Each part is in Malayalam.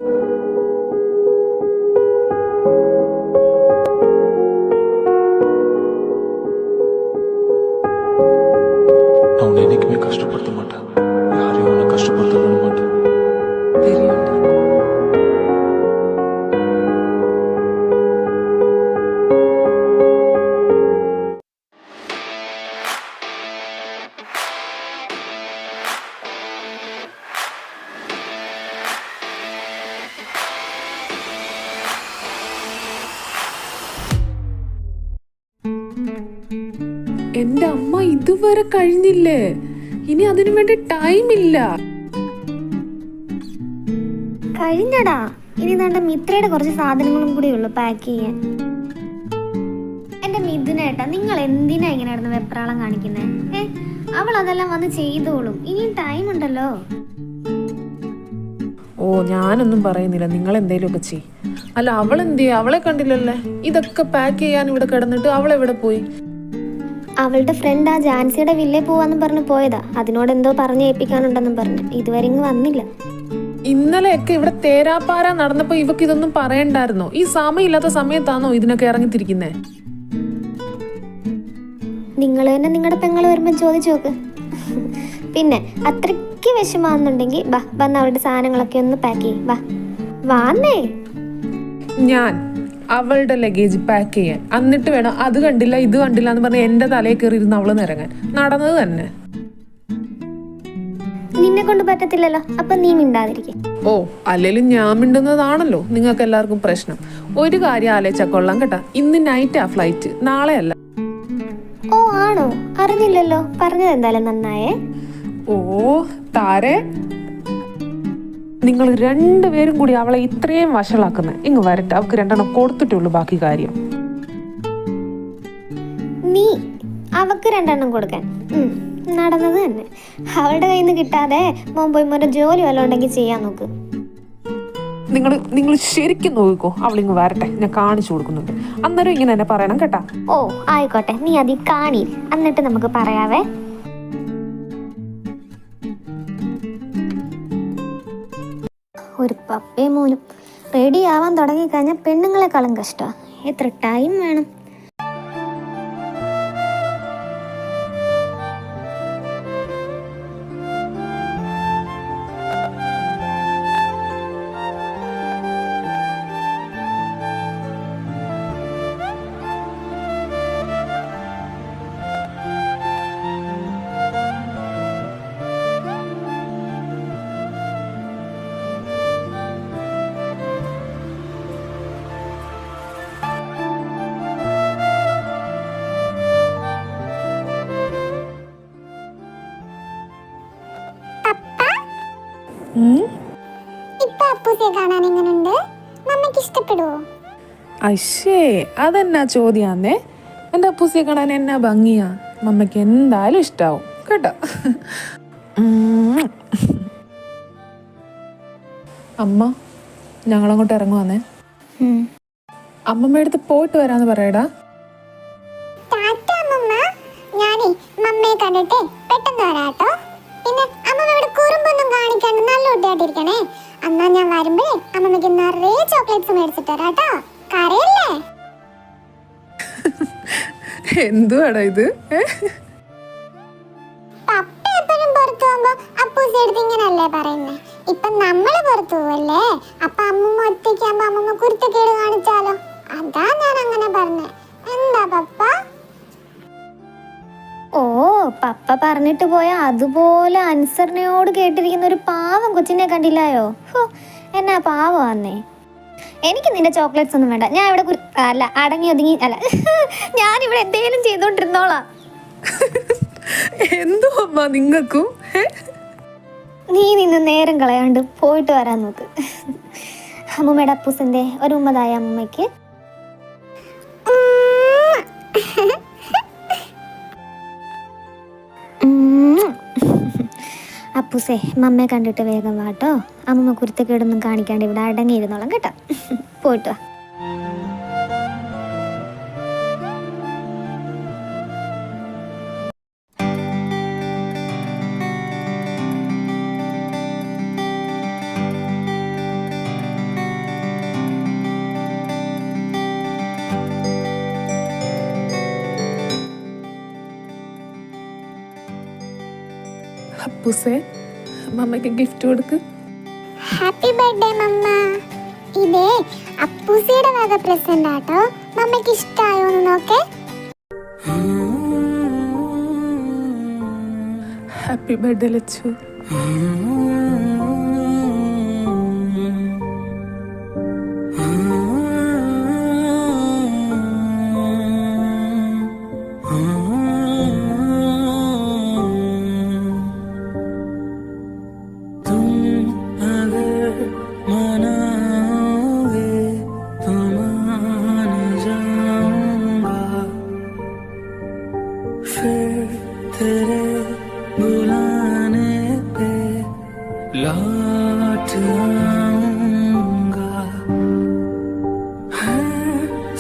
நான் உன்னை என்னைக்குமே கஷ்டப்படுத்த மாட்டேன். யாரையும் உன்னை கஷ்டப்படுத்த விட மாட்டேன். தெரியும். എന്റെ അമ്മ ഇതുവരെ കഴിഞ്ഞില്ലേ? ഇനി അതിനു വേണ്ടി ടൈം ഇല്ല. കഴിഞ്ഞടാ. ഇനി വേണ്ട മിത്രയുടെ കുറച്ച് സാധനങ്ങളും കൂടി ഉള്ളു പാക്ക് ചെയ്യാൻ. എന്റെ മിഥുനേട്ടാ, നിങ്ങൾ എന്തിനാ ഇങ്ങനെ നടന്ന് വെപ്രാളം കാണിക്കുന്നേ? അവൾ അതെല്ലാം വന്ന് ചെയ്തോളും. ഇനിയും ടൈം ഉണ്ടല്ലോ. ഓ, ഞാനൊന്നും പറയുന്നില്ല, നിങ്ങൾ എന്തേലുമൊക്കെ ചെയ്. അല്ല, അവളെന്ത് ചെയ്യ? അവളെ കണ്ടില്ലല്ലേ? ഇതൊക്കെ പാക്ക് ചെയ്യാൻ ഇവിടെ കിടന്നിട്ട് അവളെവിടെ പോയി? അവളുടെ ഫ്രണ്ട് ആ ജാൻസിയുടെ വില്ലേ പോവാന്ന് പറഞ്ഞ് പോയതാ. അതിനോട് എന്തോ പറഞ്ഞ് ഏൽപ്പിക്കാനുണ്ടെന്നും പറഞ്ഞു. ഇതുവരെ ഇങ്ങ് വന്നില്ല. ഇന്നലെയൊക്കെ ഇവിടെ തേരാപ്പാര നടന്നപ്പോ ഇവക്ക് ഇതൊന്നും പറയണ്ടായിരുന്നോ? ഈ സമയമില്ലാത്ത സമയത്താണോ ഇതിനൊക്കെ ഇറങ്ങിത്തിരിക്കുന്നേ? നിങ്ങൾ തന്നെ നിങ്ങളുടെ പെങ്ങൾ വരുമ്പോ ചോദിച്ചു നോക്ക്. പിന്നെ അത്രയ്ക്ക് വിഷമാണെന്നുണ്ടെങ്കിൽ വാ, വന്ന് അവളുടെ സാധനങ്ങളൊക്കെ ഒന്ന് പാക്ക് ചെയ്യും. വാന്നേ. ഞാൻ അവളുടെ ലഗേജ് പാക്ക് ചെയ്യാൻ എന്നിട്ട് വേണം അത് കണ്ടില്ല ഇത് കണ്ടില്ല എന്ന് പറഞ്ഞ് എന്റെ തലയിൽ കയറി ഇരുന്ന് അവള് നിറങ്ങാൻ. നടന്നത് തന്നെ. നിന്നെ കൊണ്ട് പറ്റത്തില്ലല്ലോ, അപ്പൊ നീ മിണ്ടാതിരിക്കും. ഓ, അല്ലെങ്കിലും ഞാൻ മിണ്ടുന്നതാണല്ലോ നിങ്ങൾക്ക് എല്ലാവർക്കും പ്രശ്നം. ഒരു കാര്യം ആലോചിച്ചാ കൊള്ളാം കേട്ടാ. ഇന്ന് നൈറ്റാ ഫ്ലൈറ്റ്, നാളെ അല്ല. ഓ ആണോ? അറിഞ്ഞില്ലല്ലോ. പറഞ്ഞത് എന്തായാലും നന്നായേ. ഓ താരെ, നിങ്ങൾ രണ്ടുപേരും കൂടി അവളെ ഇത്രയും വഷളാക്കുന്നത്. ഇങ്ങ് വരട്ടെ, അവൾക്ക് രണ്ടെണ്ണം കൊടുത്തിട്ടുള്ളൂ, ബാക്കി കാര്യം. നീ അവക്ക് രണ്ടെണ്ണം കൊടുക്കാൻ നടന്നത് തന്നെ. അവളുടെ കയ്യിൽ നിന്ന് കിട്ടാതെ മോൻ പോയി മോന്റെ ജോലി വല്ലതും ഉണ്ടെങ്കിൽ ചെയ്യാൻ നോക്ക്. നിങ്ങൾ ശരിക്കും നോക്കിക്കോ. അവളിങ്ങ് വരട്ടെ, ഞാൻ കാണിച്ചു കൊടുക്കുന്നുണ്ട്. അന്നേരം ഇങ്ങനെ തന്നെ പറയണം കേട്ടാ. ഓ ആയിക്കോട്ടെ, നീ അതി കാണി, എന്നിട്ട് നമുക്ക് പറയാവേ. ഒരു പപ്പയും മോനും റെഡി ആവാൻ തുടങ്ങിക്കഴിഞ്ഞാൽ പെണ്ണുങ്ങളെക്കാളും കഷ്ടമാണ്. എത്ര ടൈം വേണം? അശ്ശേ, അതെന്നാ ചോദ്യാന്നേ? എൻ്റെ അപ്പൂസിയെ കാണാൻ എന്നാ ഭംഗിയാ. മമ്മയ്ക്ക് എന്തായാലും ഇഷ്ടാവും കേട്ടോ. അമ്മ, ഞങ്ങളങ്ങോട്ട് ഇറങ്ങുവാന്നേ. അമ്മമ്മ അടുത്ത് പോയിട്ട് വരാന്ന് പറയടാ. ഞാനേ മമ്മയെ കണ്ടിട്ടേ പെട്ടെന്ന് വരാട്ടോ. പിന്നെ അമ്മ ഇവിടെ കുറുമ്പൊന്നും കാണിക്കാണ്ട് നല്ല കുട്ടിയായിട്ടിരിക്കണേ. അന്നാ ഞാൻ വരുമ്പോഴേ അമ്മമ്മക്ക് നിറയെ ചോക്ലേറ്റ്സ് മേടിച്ചിട്ട് തരാട്ടോ. കരയല്ലേ? എന്തുവാടാ ഇത്? പപ്പ എപ്പോഴും പുറത്തു പോകുമ്പോ അപ്പൂസി എടുത്ത് ഇങ്ങനല്ലേ പറയുന്നേ. ഇപ്പൊ നമ്മള് പുറത്തു പോവല്ലേ, അപ്പൊ അമ്മമ്മ ഒറ്റയ്ക്കാകുമ്പോ അമ്മമ്മ കുരുത്തക്കേട് കാണിച്ചാലോ? അതാ ഞാൻ അങ്ങനെ പറഞ്ഞേ. എന്താ പപ്പ? ഓ, പപ്പ പറഞ്ഞിട്ട് പോയ അതുപോലെ അനുസരണയോട് കേട്ടിരിക്കുന്ന ഒരു പാവം കൊച്ചിനെ കണ്ടില്ലായോ? എന്നാ പാവം വന്നേ. എനിക്ക് നിന്റെ ചോക്ലേറ്റ്സ് ഒന്നും വേണ്ട. ഞാൻ ഇവിടെ അല്ല അടങ്ങി ഒതുങ്ങി അല്ല ഞാനിവിടെ എന്തെങ്കിലും ചെയ്തോണ്ടിരുന്നോളാം. എന്തോ അമ്മ നിങ്ങൾക്കും? നീ നിന്ന് നേരം കളയാണ്ട് പോയിട്ട് വരാൻ നോക്ക്. അമ്മൂമ്മയുടെ അപ്പൂസിന്റെ ഒരു ഉമ്മതായ അമ്മയ്ക്ക്. അപ്പൂസേ, മമ്മയെ കണ്ടിട്ട് വേഗം വാട്ടോ. അമ്മമ്മ കുരുത്തക്കേടൊന്നും കാണിക്കാണ്ട് ഇവിടെ അടങ്ങിയിരുന്നോളാം കേട്ടോ. പോയിട്ട് വാ. അപ്പൂസേ മമ്മയ്ക്ക് ഗിഫ്റ്റ് കൊടുക്ക്. ഹാപ്പി ബർത്ത്ഡേ മമ്മ. ഇതേ അപ്പൂസിയുടെ വക പ്രസന്റ് ആട്ടോ. മമ്മയ്ക്ക് ഇഷ്ടായോ എന്ന് നോക്കേ. Happy birthday Lachu. तेरे बुलाने पे लौट आऊंगा, है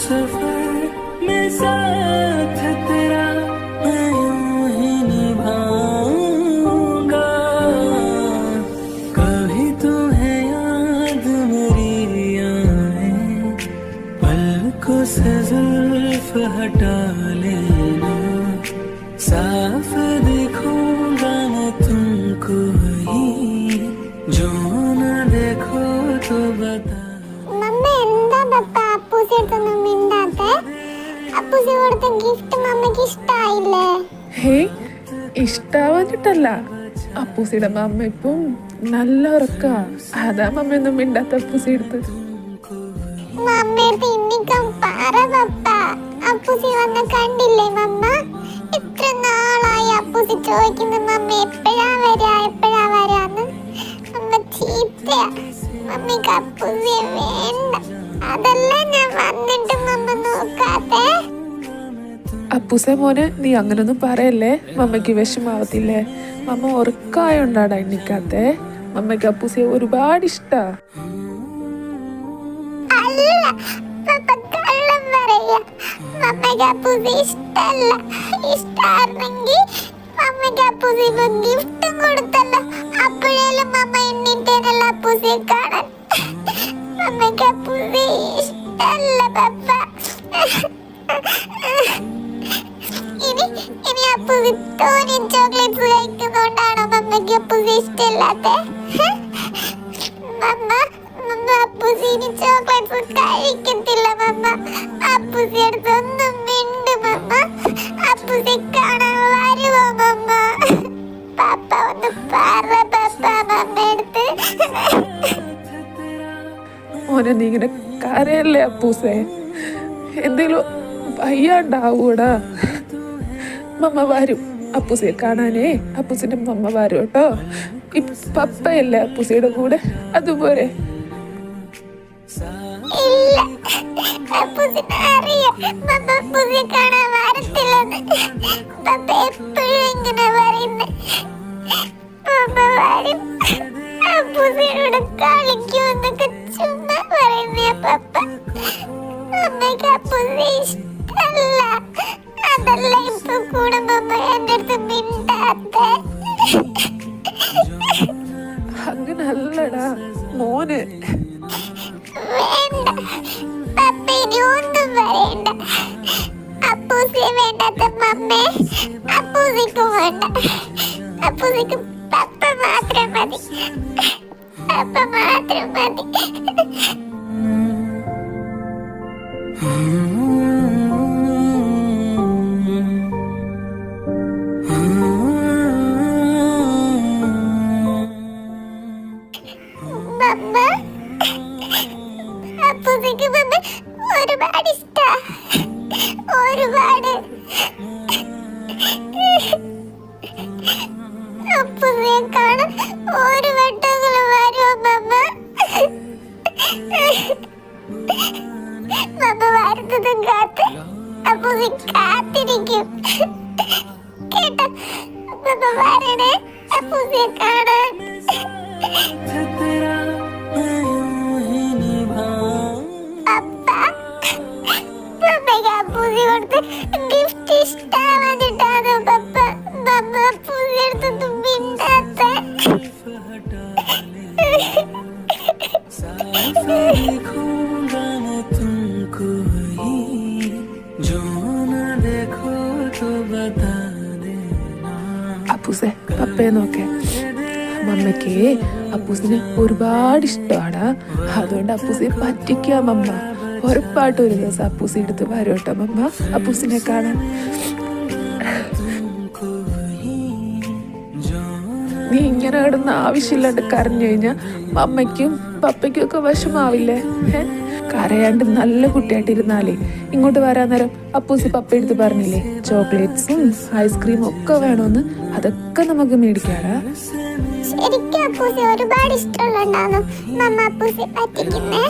सफर में साथ तेरा मैं यूं ही निभाऊंगा. कभी तुम्हें याद मेरी आए, पलकों से जुल्फ हटा लेना, साफ देखूंगा मैं तुमको ही, जो न देखो तो बता. മമ്മ എന്താ പപ്പ അപ്പൂസി അടുത്തൊന്നും മിണ്ടാത്തെ? അപ്പൂസി കൊടുത്ത ഗിഫ്റ്റ് മമ്മയ്ക്ക് ഇഷ്ടായില്ലേ? ഹേയ് ഇഷ്ടാവാഞ്ഞിട്ടല്ല, അപ്പൂസിയുടെ മമ്മ ഇപ്പം നല്ല ഉറക്ക. അതാ മമ്മയൊന്നും മിണ്ടാത്ത അപ്പൂസി എടുത്ത്. മമ്മയുടെ ഇന്നിക്കം പറ പപ്പ. അപ്പൂസി വന്ന കണ്ടില്ലേ മമ്മ? ഇത്ര നാളായി അപ്പൂസി ചോദിക്കുന്നു മമ്മ എപ്പോഴാ വരാന്ന്. മമ്മ ചീത്തയാ. മമ്മിക്ക് അപ്പൂസിയെ വേണ്ട. അതല്ല ഞാൻ വന്നിട്ട് മമ്മ നോക്കാത്തെ. അപ്പൂസെ മോനെ നീ അങ്ങനൊന്നും പറയല്ലേ, മമ്മയ്ക്ക് വിഷമാവത്തില്ലേ? മമ്മ ഉറക്കായോണ്ടാടാ എണ്ണിക്കാത്തെ. മമ്മയ്ക്ക് അപ്പൂസിയെ ഒരുപാട് ഇഷ്ടാ. അല്ല പപ്പ കള്ളം പറയാ. മമ്മയ്ക്ക് അപ്പൂസി ഇഷ്ടല്ല. ഇഷ്ടായിരുന്നെങ്കിൽ മമ്മയ്ക്ക് അപ്പൂസി ഇപ്പൊ ഗിഫ്റ്റും കൊടുത്തല്ലോ. അപ്പോഴേലും മമ്മ എണ്ണിട്ടേനല്ല അപ്പൂസിയെ കാണാൻ. മമ്മയ്ക്ക് അപ്പൂസി ഇഷ്ടല്ല പപ്പ. ഇനി അപ്പൂസി തോനെ ചോക്ലേറ്റ്സ് കഴിക്കുന്നോണ്ടാണോ മമ്മയ്ക്ക് അപ്പൂസി ഇഷ്ടമില്ലാത്ത? മമ്മ അപ്പൂസി ഇനി ചോക്ലേറ്റ്സ് കഴിക്കത്തില്ല മമ്മ. അപ്പൂസി അടുത്തൊന്നും മിണ്ട് മമ്മ. അപ്പൂസി കാണാൻ വരുമോ മമ്മ? പപ്പ ഒന്ന് പറ പപ്പ മമ്മ എടുത്ത്. മോനെ നീ ഇങ്ങനെ കരയല്ലേ അപ്പൂസെ, എന്തെങ്കിലും വയ്യാണ്ടാവൂടാ. മമ്മ വരും അപ്പൂസിയെ കാണാനേ. അപ്പൂസിന്റെ മമ്മ വരും കേട്ടോ. പപ്പയല്ലേ അപ്പൂസിയുടെ കൂടെ, അതുപോലെ. ഇല്ല അപ്പൂസിന് അറിയാം മമ്മ അപ്പൂസിയെ കാണാൻ വരത്തില്ലെന്ന്. പപ്പ എപ്പോഴും ഇങ്ങനെ പറയുന്നു. മമ്മ വരും, അപ്പൂസിനോട് കളിക്കുമെന്നൊക്കെ ചുമ്മാ പറയുന്നേ പപ്പ. അമ്മയ്ക്ക് അപ്പൂസി ഇഷ്ടല്ല. അതല്ല ഇപ്പൊ കൂടെ മമ്മ എന്റെ അടുത്ത് മിണ്ടാത്തെ. അങ്ങനല്ലടാ മോന്. വേണ്ട പപ്പ ഇനി ഒന്നും പറയണ്ട. അപ്പൂസിയെ വേണ്ടാത്ത മമ്മേ അപ്പൂസിക്കും വേണ്ട. അപ്പൂസിക്ക് പപ്പ മാത്രം മതി. പപ്പ മാത്രം മതി. മമ്മ അപ്പൂസിക്ക് മമ്മ ഒരുപാട് ഇഷ്ടാ. ഒരുപാട്. അപ്പൂസിയെ കാണാൻ ഒരു വട്ടങ്ങളും വരുമോ മമ്മ? മമ്മ വരുന്നതും കാത്ത് അപ്പൂസി കാത്തിരിക്കും കേട്ടോ. മമ്മ വരണേ അപ്പൂസിയെ കാണാൻ. പപ്പയ്ക്ക് അപ്പൂസി കൊടുത്ത് ഗിഫ്റ്റ് ഇഷ്ടാവാഞ്ഞിട്ടാണോ പപ്പ മമ്മ അപ്പൂസി എടുത്തൊന്നും മിണ്ടാത്ത? देखूंगा मैं तुमको ही, जो न देखो तो बता देना. അപ്പൂസെ പപ്പയെന്നൊക്കെ. മമ്മയ്ക്ക് അപ്പൂസിനെ ഒരുപാട് ഇഷ്ടമാണ്. അതുകൊണ്ട് അപ്പൂസിനെ പറ്റിക്കാം മമ്മ. ഉറപ്പായിട്ടും ഒരു ദിവസം അപ്പൂസി എടുത്ത് വരും കേട്ടോ മമ്മ അപ്പൂസിനെ കാണാൻ. നീ ഇങ്ങനെ കിടന്ന് ആവശ്യമില്ലാണ്ട് കരഞ്ഞു കഴിഞ്ഞാൽ മമ്മയ്ക്കും പപ്പയ്ക്കും ഒക്കെ വിഷമാവില്ലേ? കരയാണ്ട് നല്ല കുട്ടിയായിട്ടിരുന്നാലേ ഇങ്ങോട്ട് വരാൻ നേരം അപ്പൂസി പപ്പ എടുത്ത് പറഞ്ഞില്ലേ ചോക്ലേറ്റ്സും ഐസ്ക്രീമും ഒക്കെ വേണമെന്ന്. അതൊക്കെ നമുക്ക് മേടിക്കാടാ. ശരിക്കും അപ്പൂസി ഒരുപാട് ഇഷ്ടമുള്ളതാണ് മമ്മ അപ്പൂസി പറ്റിക്കുന്നേ.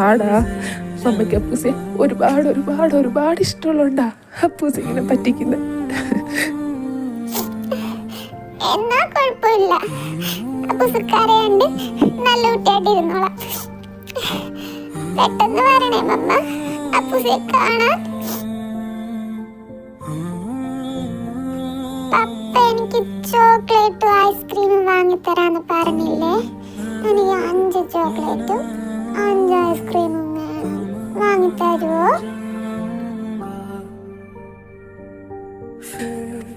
ആടാ, മമ്മയ്ക്ക് അപ്പൂസി ഒരുപാട് ഒരുപാട് ഒരുപാട് ഇഷ്ടമുള്ളണ്ടാ അപ്പൂസി ഇങ്ങനെ പറ്റിക്കുന്നത്. എന്നാ കുഴപ്പമില്ല, അപ്പൂസി കരയാണ്ട് നല്ല കുട്ടിയായിട്ടിരുന്നോളാം. പെട്ടെന്ന് വരണേ മമ്മ അപ്പൂസിയെ കാണാൻ. പപ്പ എനിക്ക് ചോക്ലേറ്റും ഐസ്ക്രീമും വാങ്ങിത്തരാന്ന് പറഞ്ഞില്ലേ? എനിക്ക് 5 ചോക്ലേറ്റും 5 ഐസ്ക്രീമും വേണം. വാങ്ങിത്തരുവോ?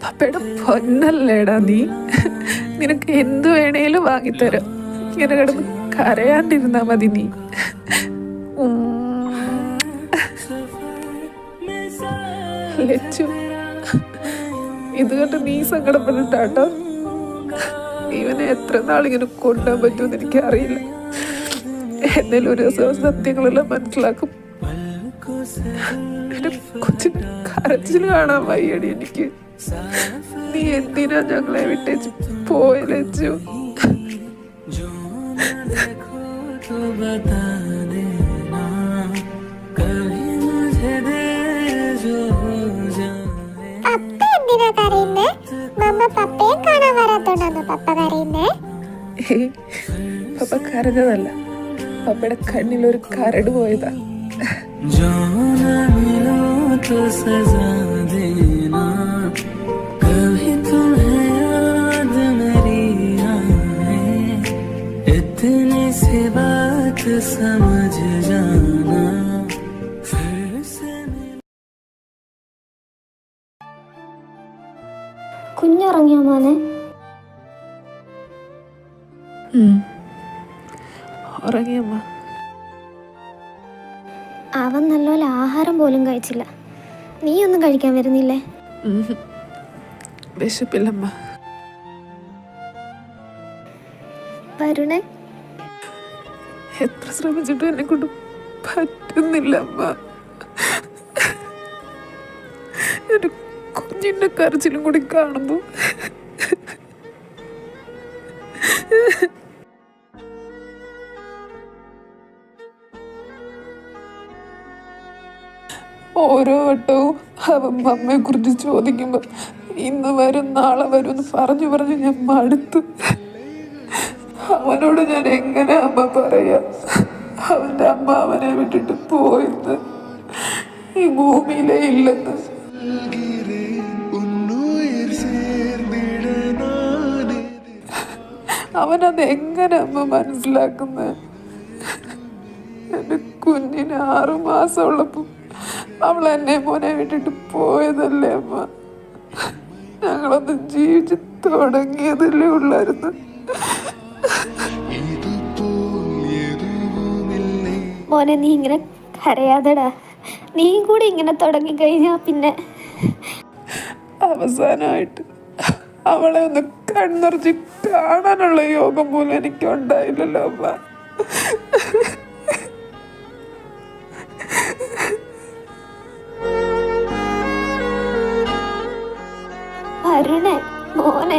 പപ്പയുടെ പൊന്നല്ലേടാ നീ. നിനക്ക് എന്ത് വേണേലും വാങ്ങിത്തരാം. ഇങ്ങനെ കിടന്ന് കരയാണ്ടിരുന്നാ മതി നീ. ലച്ചു, ഇത് കണ്ട് നീ സങ്കടപ്പെട്ടിട്ടാട്ടോ. ഇവനെ എത്ര നാളിങ്ങനെ കൊണ്ടുപോകാൻ പറ്റുമെന്ന് എനിക്കറിയില്ല. എന്നാലും ഒരു ദിവസം സത്യങ്ങളെല്ലാം മനസ്സിലാക്കും. എന്റെ കൊച്ചിന് കരച്ചിൽ കാണാൻ വയ്യടി എനിക്ക്. നീ എന്തിനാ ഞങ്ങളെ വിട്ടേച്ച് പോയ ലച്ചു? പപ്പ എന്തിനാ കരയുന്നേ? മമ്മ പപ്പയെ കാണാൻ വരാത്തോണ്ടാണോ പപ്പ കരയുന്നേ? പപ്പ കരഞ്ഞതല്ല, പപ്പയുടെ കണ്ണിലൊരു കരട് പോയതാ. കുഞ്ഞുറങ്ങിയോ മോനെ? ഉറങ്ങിയമ്മ. അവൻ നല്ലപോലെ ആഹാരം പോലും കഴിച്ചില്ല. നീ ഒന്നും കഴിക്കാൻ വരുന്നില്ലേ? വിശപ്പില്ലമ്മ. വരുണേ, എത്ര ശ്രമിച്ചിട്ടും എന്നെ കൊണ്ട് പറ്റുന്നില്ല അമ്മ. എന്റെ കുഞ്ഞിന്റെ കരച്ചിലും കൂടി കാണുമ്പോ ഓരോ വട്ടവും അവൻ അമ്മയെ കുറിച്ച് ചോദിക്കുമ്പോ ഇന്ന് വരും നാളെ വരും എന്ന് പറഞ്ഞു ഞാൻ മടുത്തു. അവനോട് ഞാൻ എങ്ങനെ അമ്മ പറയാ? അവന്റെ അമ്മ അവനെ വിട്ടിട്ട് പോയെന്ന്, ഈ ഭൂമിയിലേ ഇല്ലെന്ന്. അവനത് എങ്ങനെ അമ്മ മനസ്സിലാക്കുന്ന? എന്റെ കുഞ്ഞിന് 6 മാസം ഉള്ളപ്പോ അവൾ എന്നെ മോനെ വിട്ടിട്ട് പോയതല്ലേ അമ്മ. ഞങ്ങളൊന്ന് ജീവിച്ച് തുടങ്ങിയതല്ലേ ഉള്ളായിരുന്നു. മോനെ നീ ഇങ്ങനെ കരയാതെടാ. നീ കൂടി ഇങ്ങനെ തുടങ്ങിക്കഴിഞ്ഞാ പിന്നെ അവസാനമായിട്ട് അവളെ ഒന്ന് കണ്ണിറച്ച് കാണാനുള്ള യോഗം പോലും എനിക്ക് ഉണ്ടായില്ലല്ലോ അമ്മ. വരുണേ മോനെ.